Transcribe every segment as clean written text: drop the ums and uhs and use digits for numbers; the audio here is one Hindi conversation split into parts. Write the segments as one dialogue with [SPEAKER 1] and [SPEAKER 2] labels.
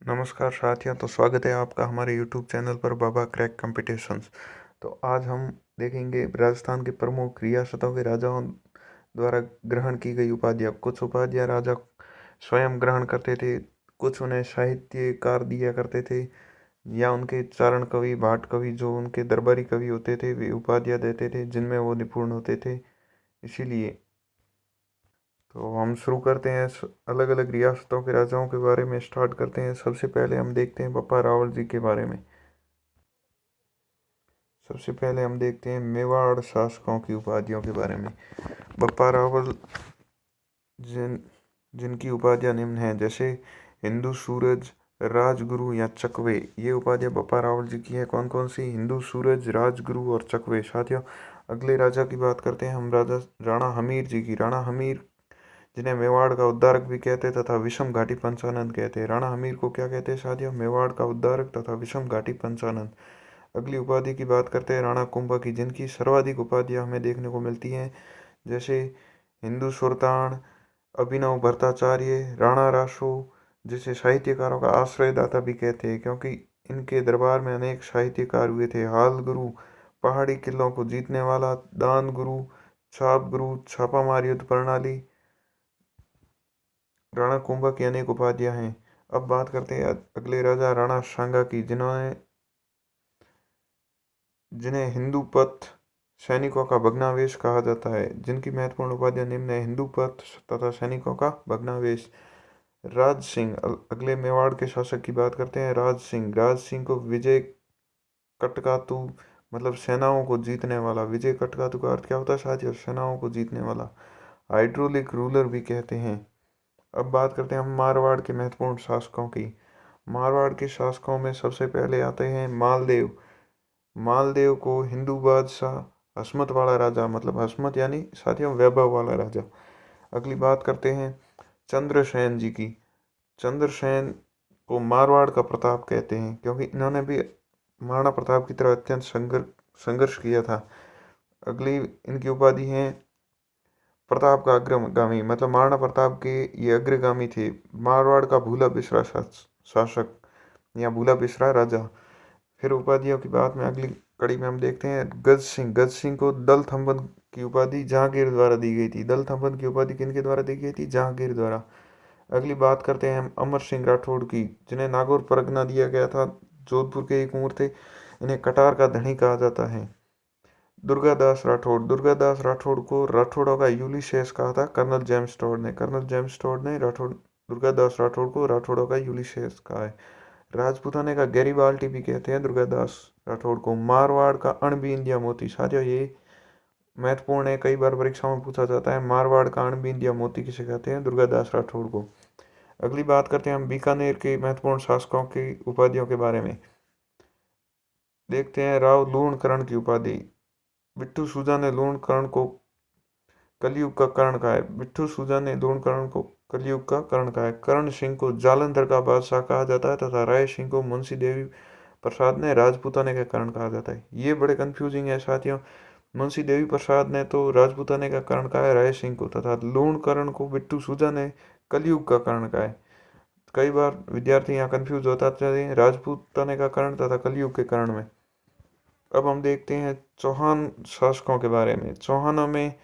[SPEAKER 1] नमस्कार साथियों। तो स्वागत है आपका हमारे YouTube चैनल पर बाबा क्रैक कॉम्पिटिशन्स। तो आज हम देखेंगे राजस्थान के प्रमुख रियासतों के राजाओं द्वारा ग्रहण की गई उपाधियाँ। कुछ उपाधियाँ राजा स्वयं ग्रहण करते थे, कुछ उन्हें साहित्यकार दिया करते थे, या उनके चारण कवि, भाट कवि, जो उनके दरबारी कवि होते थे, वे उपाधियाँ देते थे जिनमें वो निपुण होते थे। इसीलिए तो हम शुरू करते हैं अलग अलग रियासतों के राजाओं के बारे में स्टार्ट करते हैं। सबसे पहले हम देखते हैं बप्पा रावल जी के बारे में। सबसे पहले हम देखते हैं मेवाड़ शासकों की उपाधियों के बारे में। बप्पा रावल जिनकी उपाधियाँ निम्न हैं, जैसे हिंदू सूरज, राजगुरु या चकवे। ये उपाधियाँ बप्पा रावल जी की है। कौन कौन सी? हिंदू सूरज, राजगुरु और चकवे। साथियों, अगले राजा की बात करते हैं हम, राजा राणा हमीर जी की। राणा हमीर, जिन्हें मेवाड़ का उद्धारक भी कहते तथा विषम घाटी पंचानन कहते हैं। राणा हमीर को क्या कहते हैं साथियों? मेवाड़ का उद्धारक तथा विषम घाटी पंचानन। अगली उपाधि की बात करते हैं राणा कुंभा की, जिनकी सर्वाधिक उपाधियां हमें देखने को मिलती हैं, जैसे हिंदू सुल्तान, अभिनव भट्टाचार्य, राणा रासो, जिसे साहित्यकारों का आश्रयदाता भी कहते हैं क्योंकि इनके दरबार में अनेक साहित्यकार हुए थे। हाल गुरु, पहाड़ी किलों को जीतने वाला, दान गुरु, छाप गुरु, छापामार युद्ध प्रणाली। राणा कुंभा की अनेक उपाधियां हैं। अब बात करते हैं अगले राजा राणा सांगा की, जिन्हें हिंदू पथ सैनिकों का भग्नावेश कहा जाता है। जिनकी महत्वपूर्ण उपाधियां निम्न है: हिंदू पथ तथा सैनिकों का भग्नावेश। राज सिंह, अगले मेवाड़ के शासक की बात करते हैं। राज सिंह, राज सिंह को विजय कटकातु, मतलब सेनाओं को जीतने वाला। विजय कटकातु का अर्थ क्या होता है साथियों? सेनाओं को जीतने वाला। हाइड्रोलिक रूलर भी कहते हैं। अब बात करते हैं हम मारवाड़ के महत्वपूर्ण शासकों की। मारवाड़ के शासकों में सबसे पहले आते हैं मालदेव। मालदेव को हिंदू बादशाह, हसमत वाला राजा, मतलब हसमत यानी साथियों वैभव वाला राजा। अगली बात करते हैं चंद्रसेन जी की। चंद्रसेन को मारवाड़ का प्रताप कहते हैं क्योंकि इन्होंने भी महाराणा प्रताप की तरह अत्यंत संघर्ष किया था। अगली इनकी उपाधि है प्रताप का अग्रगामी, मतलब महाराणा प्रताप के ये अग्रगामी थे। मारवाड़ का भूला बिसरा शासक या भूला बिसरा राजा। फिर उपाधियों की बात में अगली कड़ी में हम देखते हैं गज सिंह। गज सिंह को दल थम्बन की उपाधि जहांगीर द्वारा दी गई थी। दल थम्बन की उपाधि किनके द्वारा दी गई थी? जहांगीर द्वारा। अगली बात करते हैं हम अमर सिंह राठौड़ की, जिन्हें नागौर परगना दिया गया था। जोधपुर के एक ऊर थे। इन्हें कटार का धनी कहा जाता है। दुर्गादास राठौड़, दुर्गादास राठौड़ को राठौड़ों का यूलिसेस कहा था कर्नल जेम्स टॉड ने। कर्नल जेम्स टॉड ने दुर्गादास राठौड़ को राठौड़ों का यूलिसेस कहा है। राजपूताने का गैरीबाल्टी भी कहते हैं दुर्गादास राठौड़ को। मारवाड़ का अणबींदिया मोती। साथियों, ये महत्वपूर्ण है, कई बार परीक्षाओं में पूछा जाता है। मारवाड़ का अणबींदिया मोती किसे कहते हैं? दुर्गादास राठौड़ को। अगली बात करते हैं हम बीकानेर के महत्वपूर्ण शासकों की उपाधियों के बारे में। देखते हैं राव लूणकरण की उपाधि। बिट्टू सूजा ने लूणकरण को कलयुग का कर्ण कहा है। बिट्टू सूजा ने लूणकरण को कलयुग का कर्ण कहा है। कर्ण सिंह को जालंधर का बादशाह कहा जाता है तथा राय सिंह को मुंशी देवी प्रसाद ने राजपूताने का कर्ण कहा जाता है। ये बड़े कंफ्यूजिंग है साथियों। मुंशी देवी प्रसाद ने तो राजपूताने का कर्ण कहा है राय सिंह को, तथा लूणकरण को बिट्टू सूजा ने कलयुग का कर्ण कहा है। कई बार विद्यार्थी यहाँ कंफ्यूज होता है राजपूताने का कर्ण तथा कलयुग के कर्ण में। अब हम देखते हैं चौहान शासकों के बारे में। चौहानों में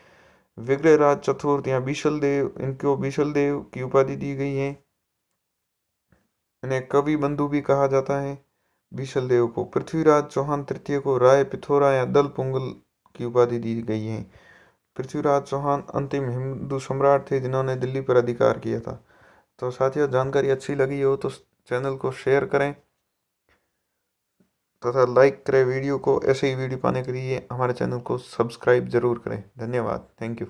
[SPEAKER 1] विग्रहराज चतुर्थ या बीशल देव, इनको बीशल देव की उपाधि दी गई है। इन्हें कवि बंधु भी कहा जाता है। बीशल देव को पृथ्वीराज चौहान तृतीय को राय पिथौरा या दल पुंगल की उपाधि दी गई है। पृथ्वीराज चौहान अंतिम हिंदू सम्राट थे जिन्होंने दिल्ली पर अधिकार किया था। तो साथियों, जानकारी अच्छी लगी हो तो चैनल को शेयर करें तथा लाइक करें वीडियो को। ऐसे ही वीडियो पाने के लिए हमारे चैनल को सब्सक्राइब जरूर करें। धन्यवाद। Thank you.